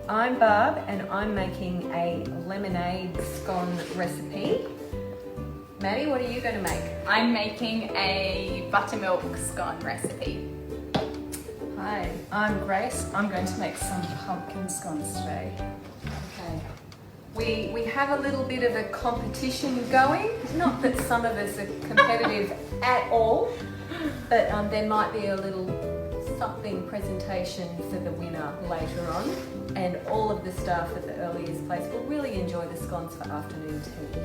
I'm Barb and I'm making a lemonade scone recipe. Maddie, what are you going to make? I'm making a buttermilk scone recipe. Hi, I'm Grace. I'm going to make some pumpkin scones today. Okay. We have a little bit of a competition going. Not that some of us are competitive at all, but there might be a little something presentation for the winner later on, and all of the staff at the earliest place will really enjoy the scones for afternoon tea.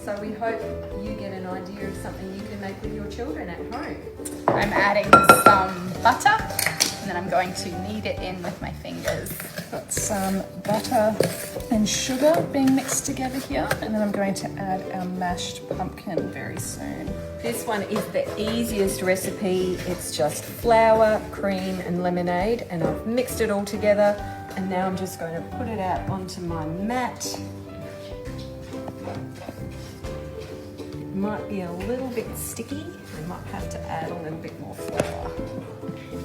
So we hope you get an idea of something you can make with your children at home. I'm adding some butter and then I'm going to knead it in with my fingers. Got some butter and sugar being mixed together here, and then I'm going to add our mashed pumpkin very soon. This one is the easiest recipe. It's just flour, cream and lemonade, and I've mixed it all together, and now I'm just going to put it out onto my mat. It might be a little bit sticky. I might have to add a little bit more flour.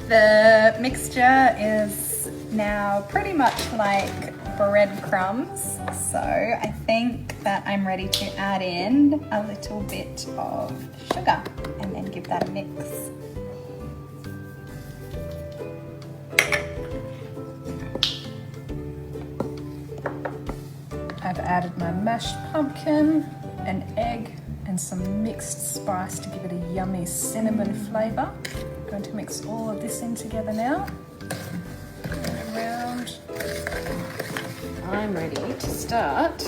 The mixture is now pretty much like breadcrumbs, so I think that I'm ready to add in a little bit of sugar and then give that a mix. I've added my mashed pumpkin, an egg, and some mixed spice to give it a yummy cinnamon flavour. I'm going to mix all of this in together now. And around. I'm ready to start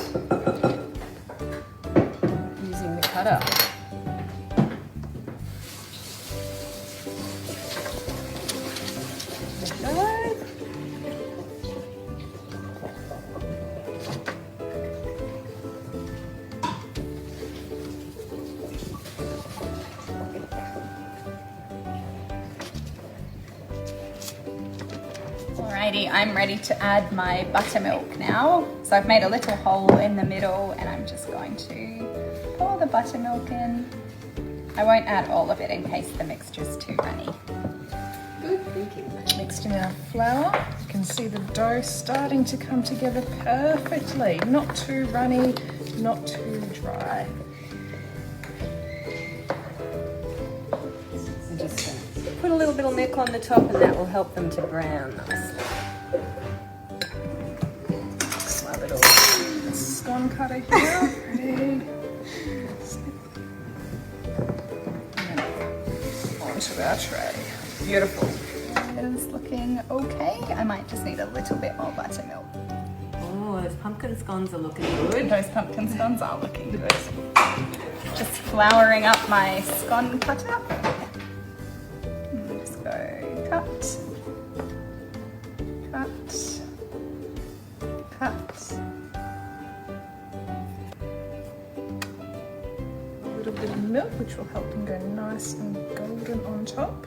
using the cutter. Alrighty, I'm ready to add my buttermilk now. So I've made a little hole in the middle and I'm just going to pour the buttermilk in. I won't add all of it in case the mixture's too runny. Good thinking. Mixed in our flour. You can see the dough starting to come together perfectly. Not too runny, not too dry. I'm just going to put a little bit of milk on the top, and that will help them to brown nicely. Slab it all. Scone cutter here. Ready. Onto our tray. Beautiful. It's looking okay. I might just need a little bit more buttermilk. Oh, those pumpkin scones are looking good. Those pumpkin scones are looking good. Just flouring up my scone cutter. And just go cut, cut, cut. A little bit of milk, which will help them go nice and golden on top.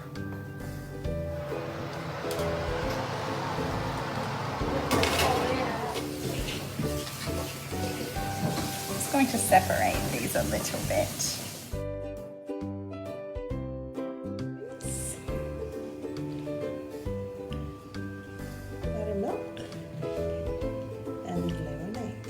Just going to separate these a little bit. Buttermilk and lemonade.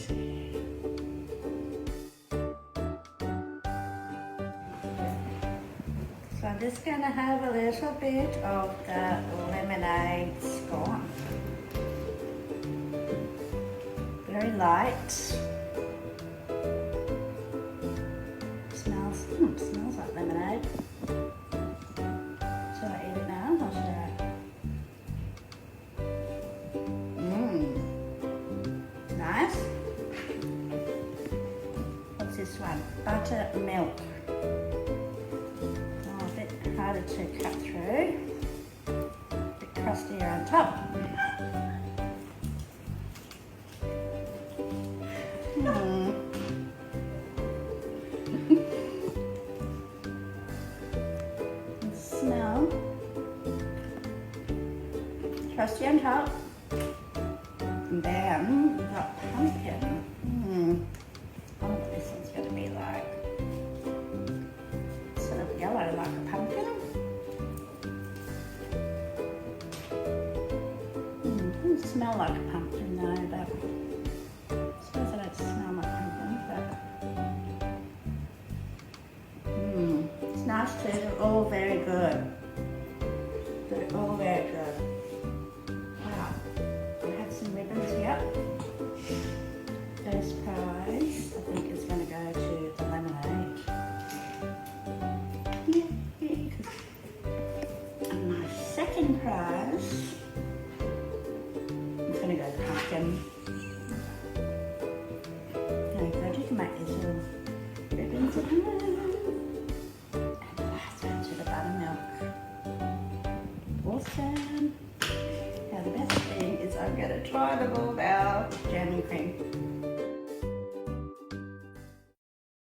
So I'm just going to have a little bit of the lemonade scone. Very light. Smells like lemonade. Should I eat it now or should I? Nice. What's this one? Buttermilk. Oh, a bit harder to cut through. A bit crustier on top. Smell. Crusty on top. And then we've got pumpkin. I wonder what this one's going to be like. Sort of yellow like a pumpkin. Doesn't smell like a pumpkin though, but I suppose I don't smell my pumpkin, but it's nice too. They're all very good. They're all very good. Wow, I have some ribbons here. First prize, I think, is going to go to the lemonade. And my second prize is going to go to pumpkin. There you go, you can make these little ribbons at home. And the last one to the buttermilk. Awesome. Now the best thing is I'm going to try them all now. Jam and cream.